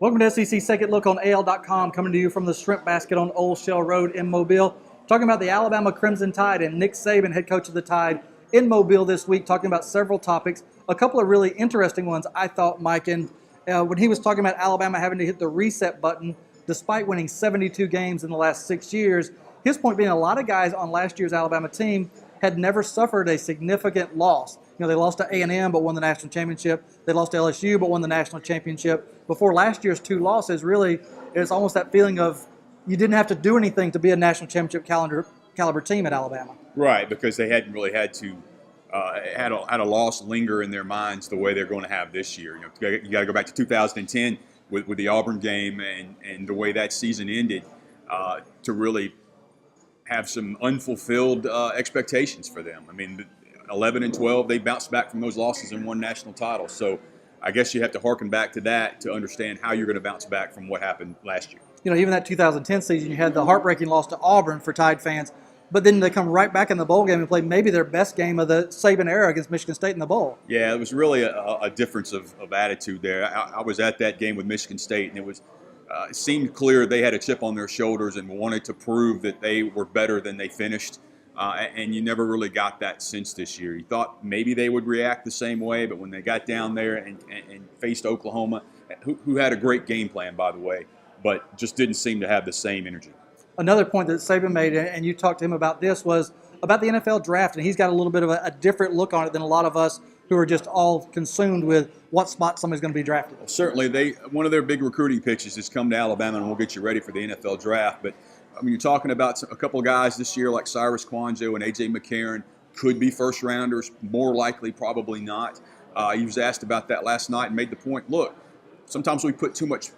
Welcome to SEC Second Look on AL.com, coming to you from the Shrimp Basket on Old Shell Road in Mobile. Talking about the Alabama Crimson Tide and Nick Saban, head coach of the Tide, in Mobile this week, talking about several topics. A couple of really interesting ones, I thought, Mike. And when he was talking about Alabama having to hit the reset button despite winning 72 games in the last 6 years, his point being a lot of guys on last year's Alabama team had never suffered a significant loss. You know, they lost to A&M but won the national championship. They lost to LSU but won the national championship. Before last year's two losses, really, it's almost that feeling of you didn't have to do anything to be a national championship caliber team at Alabama. Right, because they hadn't really had to had a loss linger in their minds the way they're going to have this year. You got to go back to 2010 with the Auburn game and the way that season ended to really have some unfulfilled expectations for them. I mean, 11-12, they bounced back from those losses and won national titles. So I guess you have to harken back to that to understand how you're going to bounce back from what happened last year. You know, even that 2010 season, you had the heartbreaking loss to Auburn for Tide fans, but then they come right back in the bowl game and play maybe their best game of the Saban era against Michigan State in the bowl. Yeah, it was really a difference of attitude there. I was at that game with Michigan State, and it seemed clear they had a chip on their shoulders and wanted to prove that they were better than they finished. And you never really got that sense this year. You thought maybe they would react the same way, but when they got down there and faced Oklahoma, who had a great game plan, by the way, but just didn't seem to have the same energy. Another point that Saban made, and you talked to him about this, was about the NFL draft, and he's got a little bit of a different look on it than a lot of us who are just all consumed with what spot somebody's going to be drafted. Well, certainly, one of their big recruiting pitches is come to Alabama and we'll get you ready for the NFL draft. But I mean, you're talking about a couple of guys this year like Cyrus Kwanjo and A.J. McCarron could be first-rounders, more likely probably not. He was asked about that last night and made the point, look, sometimes we put too much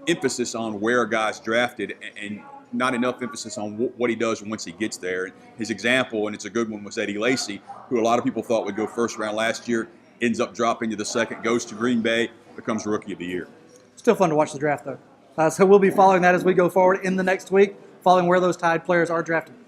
emphasis on where a guy's drafted and not enough emphasis on what he does once he gets there. His example, and it's a good one, was Eddie Lacy, who a lot of people thought would go first round last year, ends up dropping to the second, goes to Green Bay, becomes Rookie of the Year. Still fun to watch the draft, though. So we'll be following that as we go forward in the next week, following where those Tide players are drafted.